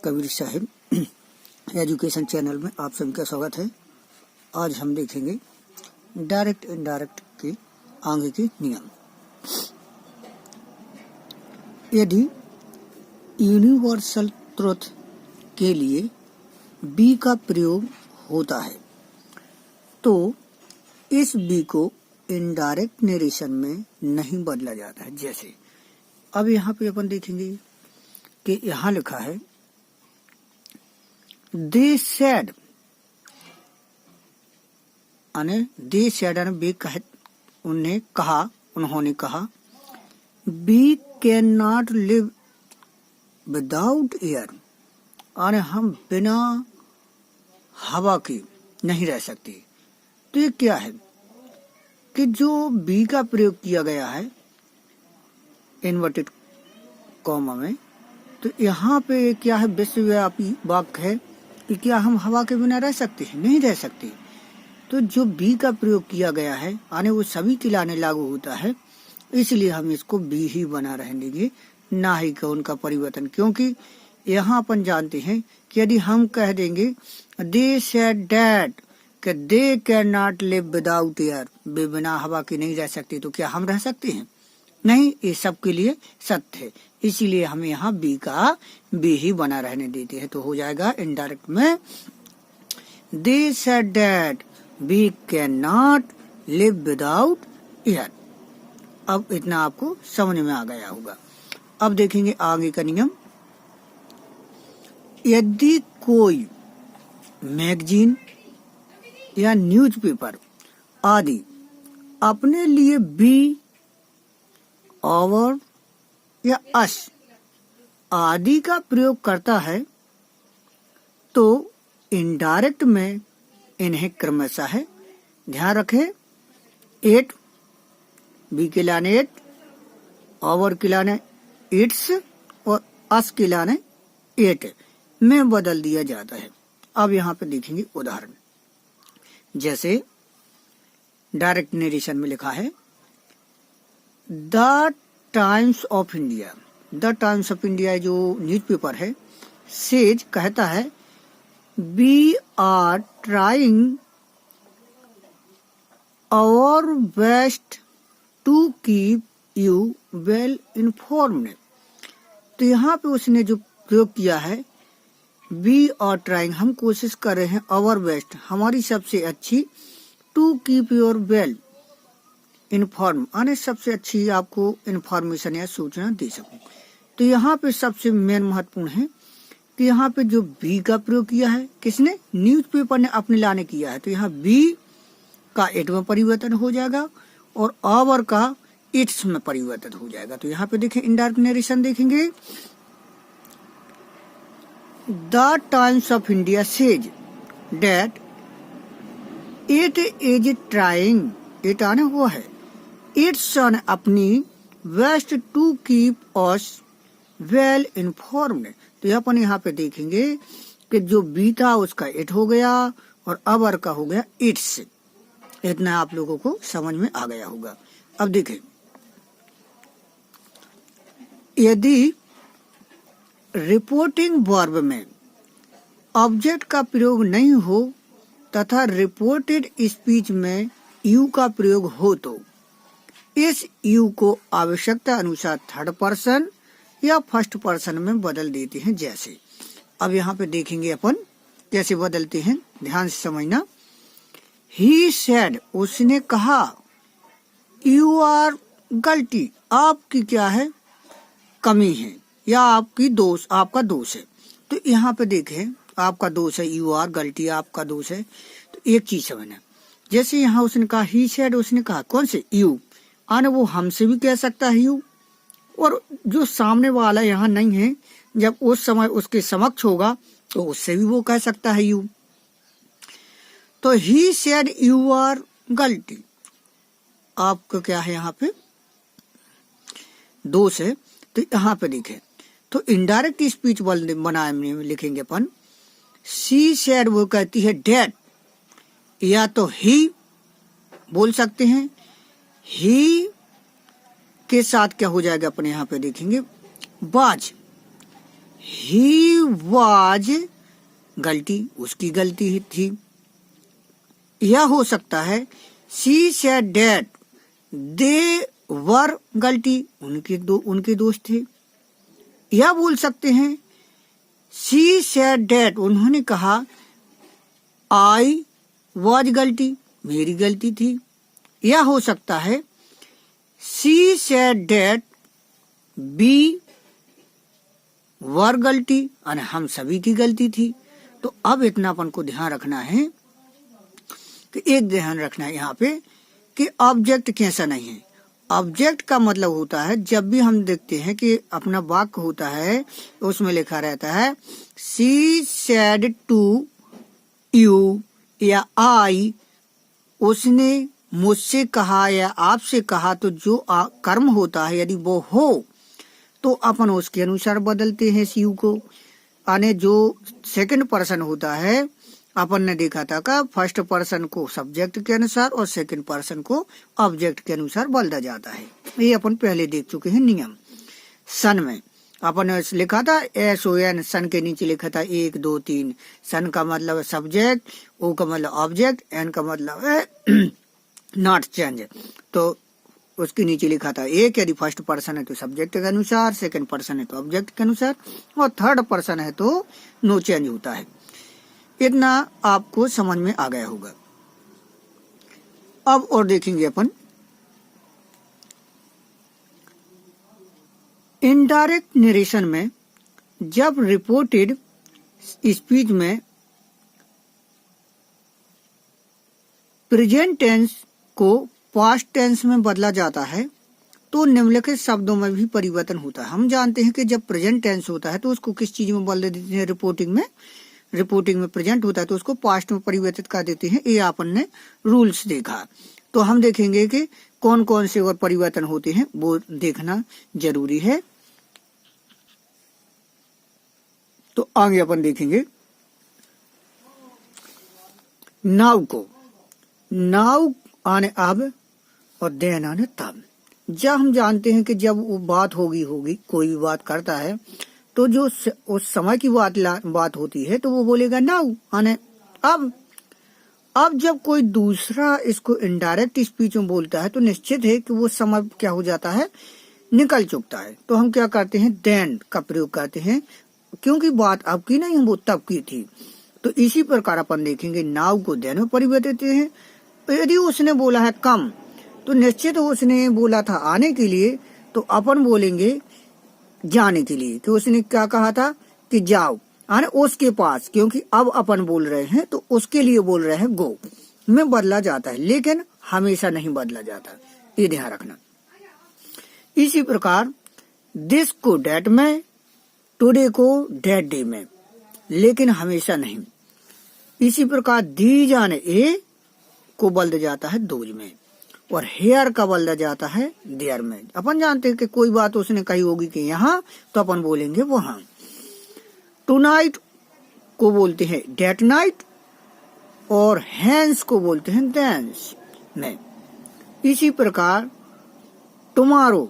Kabir Sahib education channel में आप सभी का स्वागत है। आज हम देखेंगे डायरेक्ट इनडायरेक्ट के आगे के नियम। यदि यूनिवर्सल ट्रुथ के लिए बी का प्रयोग होता है तो इस बी को इनडायरेक्ट नरेशन में नहीं बदला जाता है। जैसे अब यहाँ पे अपन देखेंगे कि यहाँ लिखा है they said, they said we कहे, उन्होंने कहा we can not live without air, हम बिना हवा के नहीं रह सकते। तो ये क्या है कि जो बी का प्रयोग किया गया है इन्वर्टेड कॉमा में, तो यहाँ पे क्या है, विश्वव्यापी वाक्य है कि क्या हम हवा के बिना रह सकते हैं? नहीं रह सकते। तो जो बी का प्रयोग किया गया है वो सभी के लाने लागू होता है, इसलिए हम इसको बी ही बना रहने देंगे, ना ही कि उनका परिवर्तन। क्योंकि यहाँ अपन जानते हैं कि यदि हम कह देंगे दे सेड दैट कि they can not live without air, वे बिना हवा के नहीं रह सकते, तो क्या हम रह सकते हैं? नहीं, ये सबके लिए सत्य है। इसीलिए हम यहाँ बी का बी ही बना रहने देते हैं। तो हो जाएगा इनडायरेक्ट में they said that we can not live without air. अब इतना आपको समझ में आ गया होगा। अब देखेंगे आगे का नियम। यदि कोई मैगजीन या न्यूज़पेपर आदि अपने लिए बी, और या अस आदि का प्रयोग करता है तो इनडायरेक्ट में इन्हें क्रमशः है, ध्यान रखें, एट, बी के लाने एट, और के लाने इट्स और अस के लाने एट में बदल दिया जाता है। अब यहाँ पे देखेंगे उदाहरण। जैसे डायरेक्ट नरेशन में लिखा है the Times of India, the Times of India जो न्यूज़पेपर है, सेज कहता है we are trying our best to keep you well informed. तो यहाँ पे उसने जो प्रयोग किया है वी आर ट्राइंग, हम कोशिश कर रहे हैं, आवर बेस्ट, हमारी सबसे अच्छी, to keep your well inform, सबसे अच्छी आपको इन्फॉर्मेशन या सूचना दे सकूं। तो यहाँ पे सबसे मेन महत्वपूर्ण है कि यहाँ पे जो बी का प्रयोग किया है, किसने? न्यूज़पेपर ने अपने लाने किया है। तो यहाँ बी का इट में परिवर्तन हो जाएगा और आवर का इट्स में परिवर्तन हो जाएगा। तो यहाँ पे देखें इनडायरेक्ट नरेशन देखेंगे the Times of India says that it is trying, it आने वो है, इट्स अपनी best to keep us well informed. तो अपन यहाँ पे देखेंगे कि जो बी था उसका इट हो गया और अवर का हो गया इट्स। इतना आप लोगों को समझ में आ गया होगा। अब देखें, यदि रिपोर्टिंग वर्ब में ऑब्जेक्ट का प्रयोग नहीं हो तथा रिपोर्टेड स्पीच में यू का प्रयोग हो तो इस यू को आवश्यकता अनुसार थर्ड पर्सन या फर्स्ट पर्सन में बदल देते हैं। जैसे अब यहाँ पे देखेंगे अपन कैसे बदलते हैं, ध्यान से समझना। ही सेड, उसने कहा, यू आर गलती, आपकी क्या है, कमी है, या आपकी दोष, आपका दोष है। तो यहाँ पे देखें आपका दोष है, यू आर गलती, आपका दोष है। तो एक चीज समझना, जैसे यहाँ उसने कहा ही सेड, उसने कहा कौन से, यू, वो हमसे भी कह सकता है यू, और जो सामने वाला यहाँ नहीं है, जब उस समय उसके समक्ष होगा तो उससे भी वो कह सकता है यू। तो ही सेड यू आर गलती, आपको क्या है यहाँ पे दोष है। तो यहाँ पे देखें, तो इनडायरेक्ट स्पीच बनाने में लिखेंगे अपन सी सेड, वो कहती है डेट, या तो ही बोल सकते हैं, ही के साथ क्या हो जाएगा अपन यहाँ पे देखेंगे बाज, ही वाज गलती उसकी गलती थी। यह हो सकता है शी सेड दैट दे वर गलती उनके दोस्त थे। यह बोल सकते हैं शी सेड दैट उन्होंने कहा आई वाज गलती मेरी गलती थी। यह हो सकता है शी सेड दैट बी वर गलती और हम सभी की गलती थी। तो अब इतना अपन को ध्यान रखना है कि एक ध्यान रखना है यहाँ पे कि ऑब्जेक्ट कैसा नहीं है। ऑब्जेक्ट का मतलब होता है जब भी हम देखते हैं कि अपना वाक्य होता है उसमें लिखा रहता है शी सेड टू यू या आई उसने मुझसे कहा या आपसे कहा, तो जो कर्म होता है यदि वो हो तो अपन उसके अनुसार बदलते हैं सी को। आने जो सेकंड पर्सन होता है अपन ने देखा था का फर्स्ट पर्सन को सब्जेक्ट के अनुसार और सेकंड पर्सन को ऑब्जेक्ट के अनुसार बदला जाता है। ये अपन पहले देख चुके हैं नियम। सन में अपन ने लिखा था SON, सन के नीचे लिखा था 1 2 3। सन का मतलब है सब्जेक्ट, ओ का मतलब ऑब्जेक्ट, एन का मतलब है नॉट चेंज। तो उसके नीचे लिखा था 1 यदि फर्स्ट पर्सन है तो सब्जेक्ट के अनुसार, सेकंड पर्सन है तो ऑब्जेक्ट के अनुसार और थर्ड पर्सन है तो नो चेंज होता है। इतना आपको समझ में आ गया होगा। अब और देखेंगे अपन इनडायरेक्ट नरेशन में जब रिपोर्टेड स्पीच में प्रेजेंट टेंस को पास्ट टेंस में बदला जाता है तो निम्नलिखित शब्दों में भी परिवर्तन होता है। हम जानते हैं कि जब प्रेजेंट टेंस होता है तो उसको किस चीज में बदल देते हैं, रिपोर्टिंग में प्रेजेंट होता है तो उसको पास्ट में परिवर्तित कर देते हैं। ये अपन ने रूल्स देखा। तो हम देखेंगे कि कौन कौन से और परिवर्तन होते हैं वो देखना जरूरी है। तो आगे अपन देखेंगे नाउ को। नाउ आने अब और देन आने तब। जब हम जानते हैं कि जब वो बात होगी कोई भी बात करता है तो जो उस समय की बात होती है तो वो बोलेगा नाउ आने अब जब कोई दूसरा इसको इनडायरेक्ट स्पीच में बोलता है तो निश्चित है कि वो समय क्या हो जाता है, निकल चुकता है। तो हम क्या करते हैं, देन का प्रयोग करते हैं क्योंकि बात अब की नहीं वो तब की थी। तो इसी प्रकार अपन देखेंगे नाउ को देन में परिवर्तित हैं। यदि उसने बोला है कम तो निश्चित उसने बोला था आने के लिए तो अपन बोलेंगे जाने के लिए कि उसने क्या कहा था कि जाओ आने उसके पास, क्योंकि अब अपन बोल रहे हैं तो उसके लिए बोल रहे हैं गो में बदला जाता है, लेकिन हमेशा नहीं बदला जाता, ये ध्यान रखना। इसी प्रकार दिस को डेट में, टुडे को डेट डे में, लेकिन हमेशा नहीं। इसी प्रकार दी जाने ए को बदल जाता है दोज में और हेयर का बदला जाता है देयर में। अपन जानते हैं कि कोई बात उसने कही होगी कि यहाँ तो अपन बोलेंगे वहां। टुनाइट को बोलते हैं डेट नाइट और हैंस को बोलते हैं देंस में। इसी प्रकार टुमारो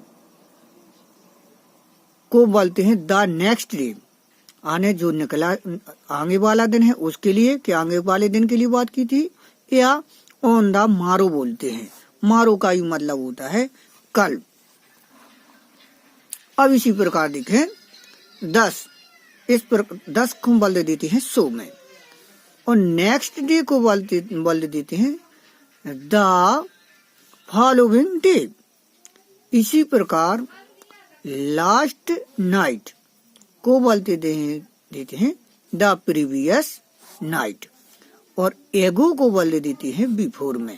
को बोलते हैं द नेक्स्ट डे, आने जो निकला आगे वाला दिन है उसके लिए, कि आगे वाले दिन के लिए बात की थी। या ऑन द मारो बोलते हैं, मारो का ही मतलब होता है कल। अब इसी प्रकार देखें 10 को बदल देते हैं सो में और नेक्स्ट डे को बदल देते हैं द फॉलोइंग डे। इसी प्रकार लास्ट नाइट को बदलते देते हैं द प्रीवियस नाइट और एगो को बदल देते हैं बिफोर में।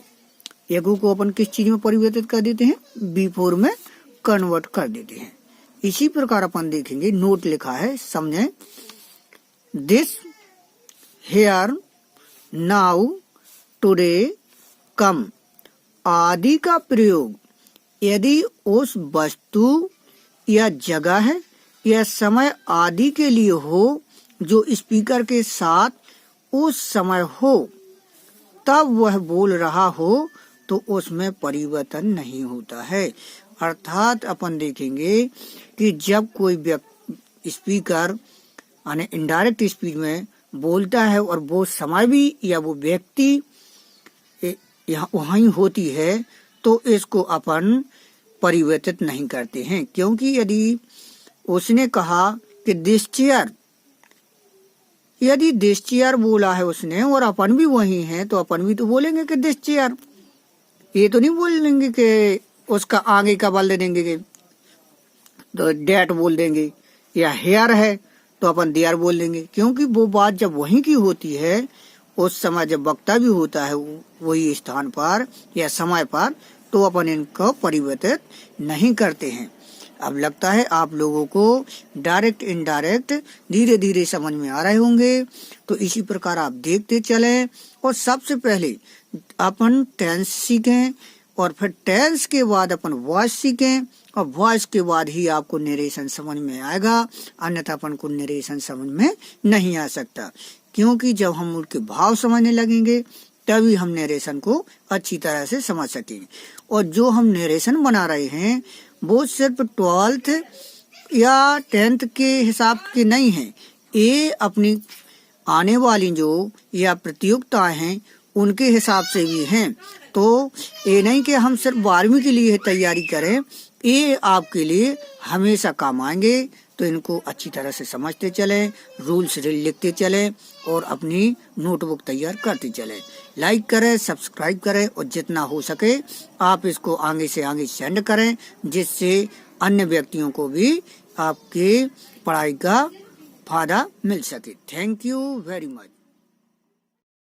एगो को अपन किस चीज में परिवर्तित कर देते हैं, बिफोर में कन्वर्ट कर देते हैं। इसी प्रकार अपन देखेंगे नोट लिखा है समझें, दिस, हेयर, नाउ, टुडे, कम आदि का प्रयोग यदि उस वस्तु या जगह या समय आदि के लिए हो जो स्पीकर के साथ उस समय हो तब वह बोल रहा हो तो उसमें परिवर्तन नहीं होता है। अर्थात अपन देखेंगे कि जब कोई स्पीकर यानी इनडायरेक्ट स्पीच में बोलता है और वो समय भी या वो व्यक्ति यहाँ वहीं होती है, तो इसको अपन परिवर्तित नहीं करते हैं। क्योंकि यदि उसने कहा कि दिस चेयर, यदि दिस चेयर बोला है उसने और अपन भी वही हैं, तो अपन भी तो बोलेंगे कि दिस चेयर। ये तो नहीं बोलेंगे कि उसका आगे का बल दे देंगे कि तो डेट बोल देंगे, या हेयर है तो अपन देयर बोल देंगे। क्योंकि वो बात जब वहीं की होती है, उस समय जब वक्ता भी होता है वही स्थान पर या समय पर, तो अपन इनको परिवर्तित नहीं करते हैं। अब लगता है आप लोगों को डायरेक्ट इनडायरेक्ट धीरे धीरे समझ में आ रहे होंगे। तो इसी प्रकार आप देखते चलें और सबसे पहले अपन टेंस सीखें और फिर टेंस के बाद अपन वॉइस सीखें और वॉइस के बाद ही आपको नरेशन समझ में आएगा, अन्यथा अपन को नरेशन समझ में नहीं आ सकता। क्योंकि जब हम उनके भाव समझने लगेंगे तभी हम नरेशन को अच्छी तरह से समझ सकेंगे। और जो हम नरेशन बना रहे हैं वो सिर्फ 12th या 10th के हिसाब के नहीं है, ये अपनी आने वाली जो या प्रतियोगिताएं हैं उनके हिसाब से भी हैं। तो ये नहीं कि हम सिर्फ 12वीं के लिए तैयारी करें, ये आपके लिए हमेशा काम आएंगे। तो इनको अच्छी तरह से समझते चलें, रूल्स लिखते चलें और अपनी नोटबुक तैयार करते चलें। लाइक करें, सब्सक्राइब करें और जितना हो सके आप इसको आगे से आगे सेंड करें, जिससे अन्य व्यक्तियों को भी आपके पढ़ाई का फायदा मिल सके। Thank you very much.